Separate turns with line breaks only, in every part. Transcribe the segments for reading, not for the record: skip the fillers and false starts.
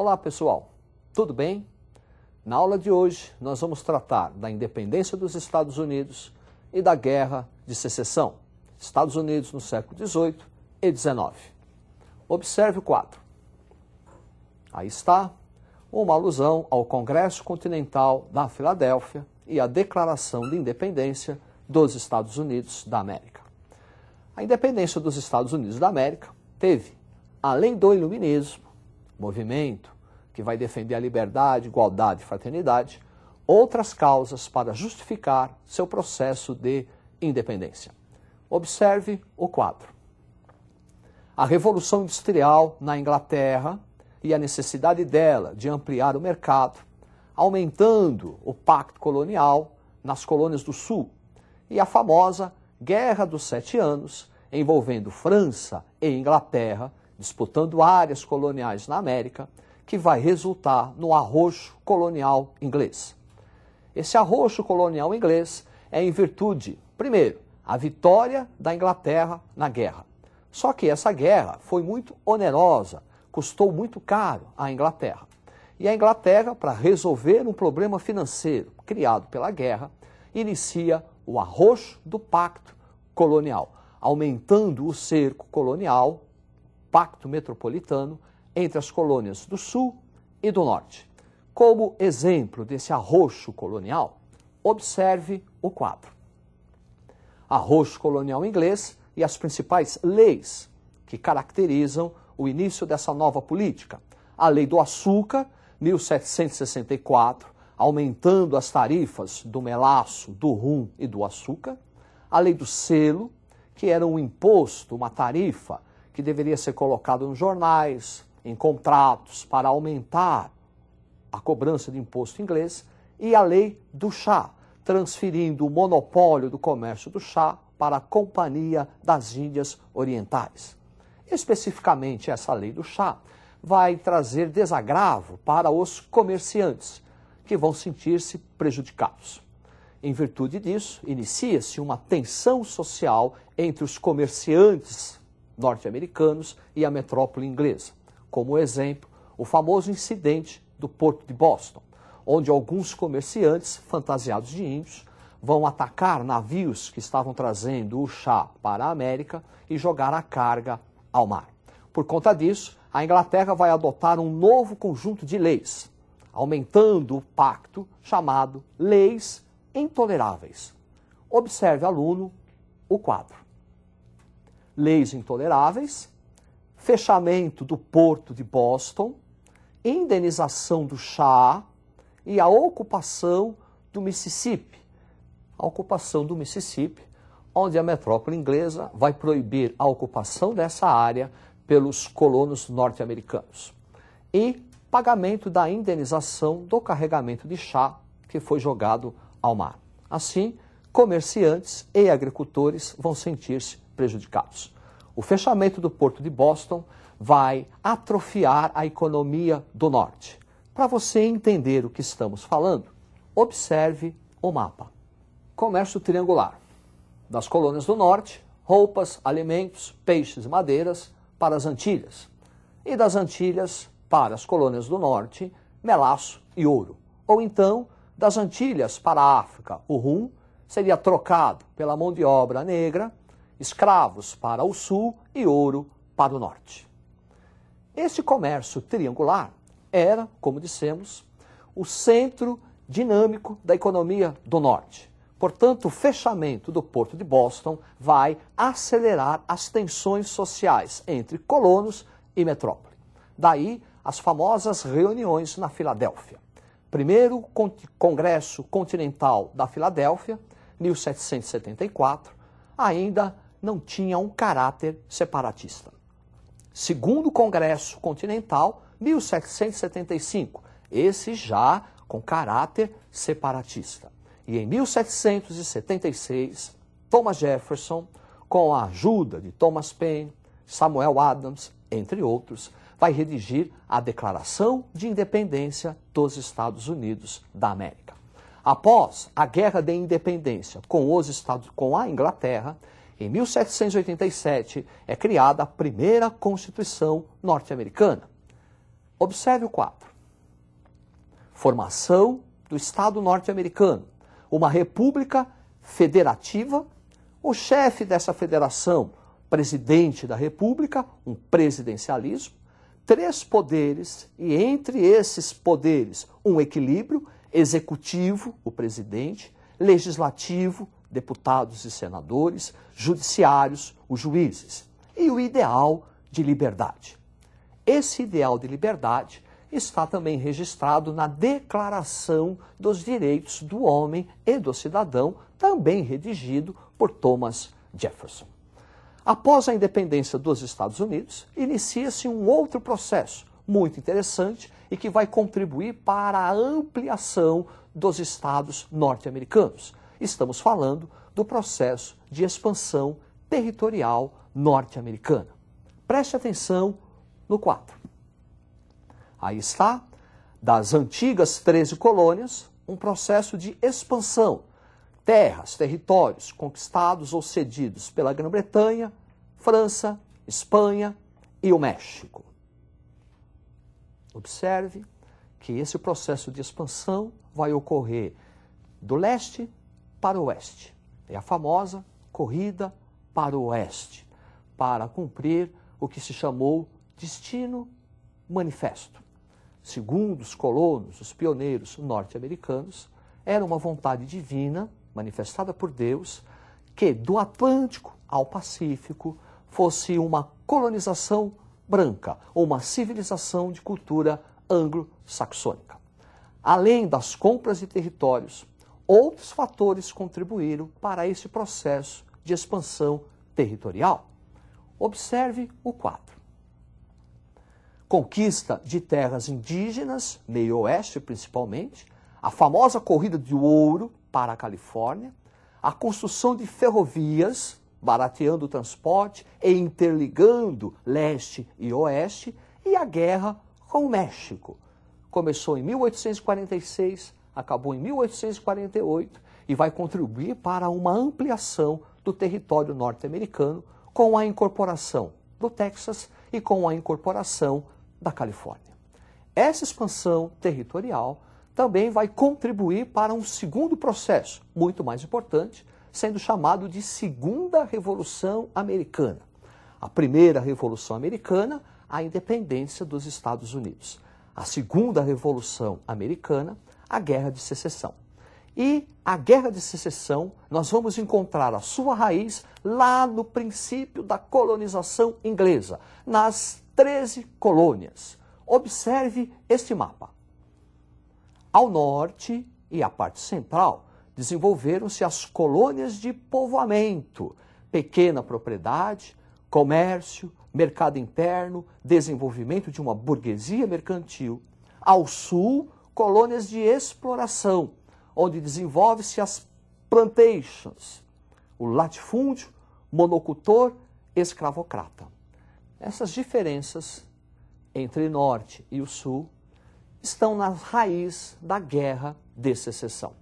Olá pessoal, tudo bem? Na aula de hoje nós vamos tratar da independência dos Estados Unidos e da Guerra de Secessão, Estados Unidos no século XVIII e XIX. Observe o quadro. Aí está uma alusão ao Congresso Continental da Filadélfia e à Declaração de Independência dos Estados Unidos da América. A independência dos Estados Unidos da América teve, além do iluminismo, movimento que vai defender a liberdade, igualdade e fraternidade, outras causas para justificar seu processo de independência. Observe o quadro. A Revolução Industrial na Inglaterra e a necessidade dela de ampliar o mercado, aumentando o pacto colonial nas colônias do Sul, e a famosa Guerra dos 7 Anos, envolvendo França e Inglaterra, disputando áreas coloniais na América, que vai resultar no arrocho colonial inglês. Esse arrocho colonial inglês é em virtude, primeiro, a vitória da Inglaterra na guerra. Só que essa guerra foi muito onerosa, custou muito caro à Inglaterra. E a Inglaterra, para resolver um problema financeiro criado pela guerra, inicia o arrocho do pacto colonial, aumentando o cerco colonial, pacto metropolitano, entre as colônias do Sul e do Norte. Como exemplo desse arrocho colonial, observe o quadro. Arrocho colonial inglês e as principais leis que caracterizam o início dessa nova política. A Lei do Açúcar, 1764, aumentando as tarifas do melaço, do rum e do açúcar. A Lei do Selo, que era um imposto, uma tarifa, que deveria ser colocado nos jornais, em contratos, para aumentar a cobrança de imposto inglês. E a Lei do Chá, transferindo o monopólio do comércio do chá para a Companhia das Índias Orientais. Especificamente, essa Lei do Chá vai trazer desagravo para os comerciantes, que vão sentir-se prejudicados. Em virtude disso, inicia-se uma tensão social entre os comerciantes norte-americanos e a metrópole inglesa. Como exemplo, o famoso incidente do Porto de Boston, onde alguns comerciantes fantasiados de índios vão atacar navios que estavam trazendo o chá para a América e jogar a carga ao mar. Por conta disso, a Inglaterra vai adotar um novo conjunto de leis, aumentando o pacto chamado Leis Intoleráveis. Observe, aluno, o quadro. Leis intoleráveis, fechamento do Porto de Boston, indenização do chá e a ocupação do Mississippi. A ocupação do Mississippi, onde a metrópole inglesa vai proibir a ocupação dessa área pelos colonos norte-americanos. E pagamento da indenização do carregamento de chá que foi jogado ao mar. Assim, comerciantes e agricultores vão sentir-se prejudicados. O fechamento do Porto de Boston vai atrofiar a economia do norte. Para você entender o que estamos falando, observe o mapa. Comércio triangular. Das colônias do norte, roupas, alimentos, peixes e madeiras para as Antilhas. E das Antilhas para as colônias do norte, melaço e ouro. Ou então, das Antilhas para a África, o rum seria trocado pela mão de obra negra, escravos para o sul e ouro para o norte. Esse comércio triangular era, como dissemos, o centro dinâmico da economia do norte. Portanto, o fechamento do Porto de Boston vai acelerar as tensões sociais entre colonos e metrópole. Daí, as famosas reuniões na Filadélfia. Primeiro Congresso Continental da Filadélfia, 1774, ainda não tinha um caráter separatista. Segundo Congresso Continental, 1775, esse já com caráter separatista. E em 1776, Thomas Jefferson, com a ajuda de Thomas Paine, Samuel Adams, entre outros, vai redigir a Declaração de Independência dos Estados Unidos da América. Após a Guerra de Independência com a Inglaterra, em 1787 é criada a primeira Constituição norte-americana. Observe o quadro. Formação do Estado norte-americano, uma república federativa, o chefe dessa federação, presidente da república, um presidencialismo, 3 poderes e entre esses poderes um equilíbrio, executivo, o presidente, legislativo, deputados e senadores, judiciários, os juízes, e o ideal de liberdade. Esse ideal de liberdade está também registrado na Declaração dos Direitos do Homem e do Cidadão, também redigido por Thomas Jefferson. Após a independência dos Estados Unidos, inicia-se um outro processo muito interessante e que vai contribuir para a ampliação dos estados norte-americanos. Estamos falando do processo de expansão territorial norte-americana. Preste atenção no quadro. Aí está, das antigas 13 colônias, um processo de expansão. Terras, territórios conquistados ou cedidos pela Grã-Bretanha, França, Espanha e o México. Observe que esse processo de expansão vai ocorrer do leste para o oeste. É a famosa corrida para o oeste, para cumprir o que se chamou Destino Manifesto. Segundo os colonos, os pioneiros norte-americanos, era uma vontade divina, manifestada por Deus, que do Atlântico ao Pacífico fosse uma colonização branca, ou uma civilização de cultura anglo-saxônica. Além das compras de territórios, outros fatores contribuíram para esse processo de expansão territorial. Observe o quadro. Conquista de terras indígenas, meio oeste principalmente, a famosa corrida de ouro para a Califórnia, a construção de ferrovias, barateando o transporte e interligando leste e oeste, e a guerra com o México. Começou em 1846, acabou em 1848 e vai contribuir para uma ampliação do território norte-americano com a incorporação do Texas e com a incorporação da Califórnia. Essa expansão territorial também vai contribuir para um segundo processo, muito mais importante, sendo chamado de Segunda Revolução Americana. A primeira Revolução Americana, a independência dos Estados Unidos. A Segunda Revolução Americana, a Guerra de Secessão. E a Guerra de Secessão, nós vamos encontrar a sua raiz lá no princípio da colonização inglesa, nas 13 colônias. Observe este mapa. Ao norte e a parte central, desenvolveram-se as colônias de povoamento, pequena propriedade, comércio, mercado interno, desenvolvimento de uma burguesia mercantil. Ao sul, colônias de exploração, onde desenvolve-se as plantations, o latifúndio, monocultor, escravocrata. Essas diferenças entre norte e o sul estão na raiz da Guerra de Secessão.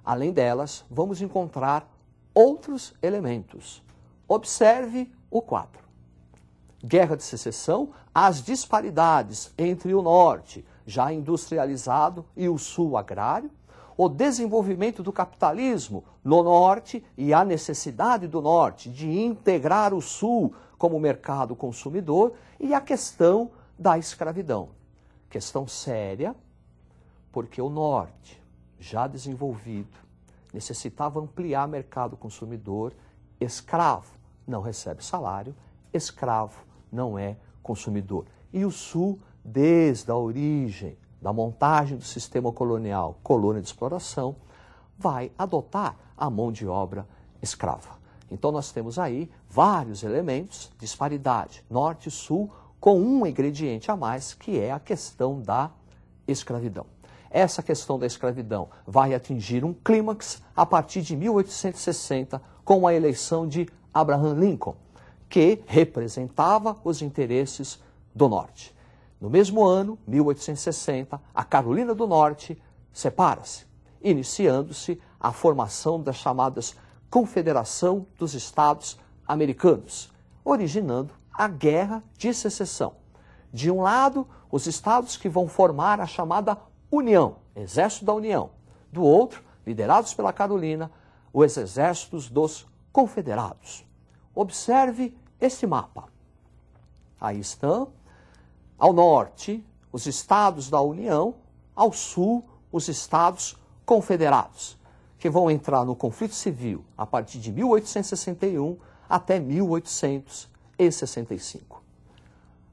Além delas, vamos encontrar outros elementos. Observe o quadro. Guerra de Secessão, as disparidades entre o norte, já industrializado, e o sul agrário, o desenvolvimento do capitalismo no norte e a necessidade do norte de integrar o sul como mercado consumidor e a questão da escravidão. Questão séria, porque o norte, já desenvolvido, necessitava ampliar mercado consumidor, escravo não recebe salário, escravo não é consumidor. E o sul, desde a origem da montagem do sistema colonial, colônia de exploração, vai adotar a mão de obra escrava. Então nós temos aí vários elementos, disparidade, norte e sul, com um ingrediente a mais, que é a questão da escravidão. Essa questão da escravidão vai atingir um clímax a partir de 1860, com a eleição de Abraham Lincoln, que representava os interesses do norte. No mesmo ano, 1860, a Carolina do Norte separa-se, iniciando-se a formação das chamadas Confederação dos Estados Americanos, originando a Guerra de Secessão. De um lado, os estados que vão formar a chamada União, Exército da União. Do outro, liderados pela Carolina, os exércitos dos confederados. Observe este mapa. Aí estão, ao norte, os estados da União, ao sul, os estados confederados, que vão entrar no conflito civil a partir de 1861 até 1865.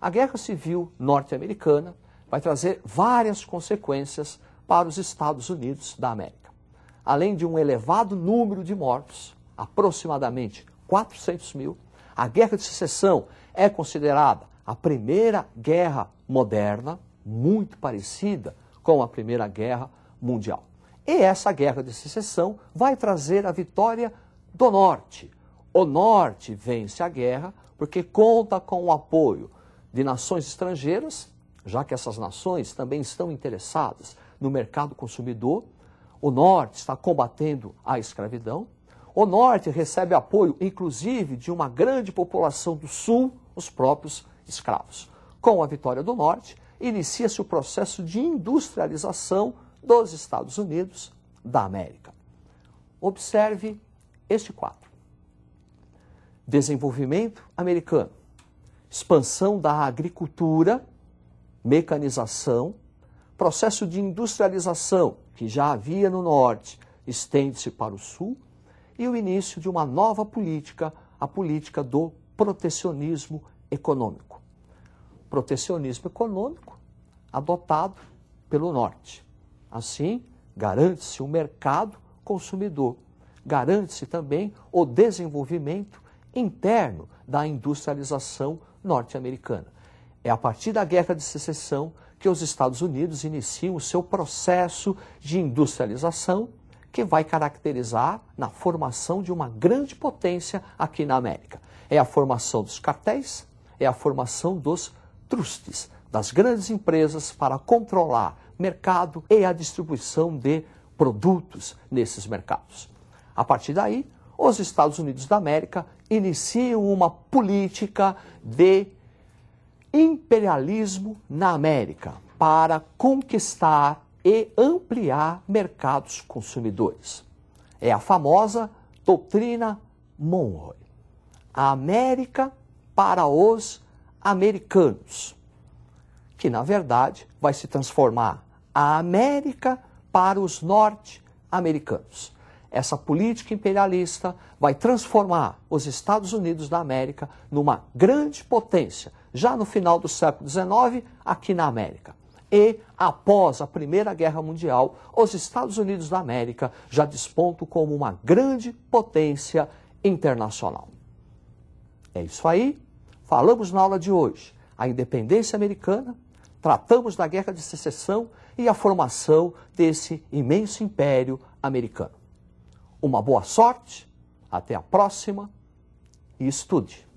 A Guerra Civil norte-americana vai trazer várias consequências para os Estados Unidos da América. Além de um elevado número de mortos, aproximadamente 400 mil, a Guerra de Secessão é considerada a primeira guerra moderna, muito parecida com a Primeira Guerra Mundial. E essa Guerra de Secessão vai trazer a vitória do Norte. O Norte vence a guerra porque conta com o apoio de nações estrangeiras, já que essas nações também estão interessadas no mercado consumidor. O Norte está combatendo a escravidão. O Norte recebe apoio, inclusive, de uma grande população do Sul, os próprios escravos. Com a vitória do Norte, inicia-se o processo de industrialização dos Estados Unidos da América. Observe este quadro. Desenvolvimento americano, expansão da agricultura, mecanização, processo de industrialização que já havia no norte, estende-se para o sul, e o início de uma nova política, a política do protecionismo econômico. Protecionismo econômico adotado pelo norte. Assim, garante-se o mercado consumidor, garante-se também o desenvolvimento interno da industrialização norte-americana. É a partir da Guerra de Secessão que os Estados Unidos iniciam o seu processo de industrialização, que vai caracterizar na formação de uma grande potência aqui na América. É a formação dos cartéis, é a formação dos trustes, das grandes empresas para controlar mercado e a distribuição de produtos nesses mercados. A partir daí, os Estados Unidos da América iniciam uma política de imperialismo na América para conquistar e ampliar mercados consumidores. É a famosa doutrina Monroe. A América para os americanos, que na verdade vai se transformar a América para os norte-americanos. Essa política imperialista vai transformar os Estados Unidos da América numa grande potência, já no final do século XIX, aqui na América. E, após a Primeira Guerra Mundial, os Estados Unidos da América já despontam como uma grande potência internacional. É isso aí. Falamos na aula de hoje a independência americana, tratamos da Guerra de Secessão e a formação desse imenso império americano. Uma boa sorte, até a próxima e estude!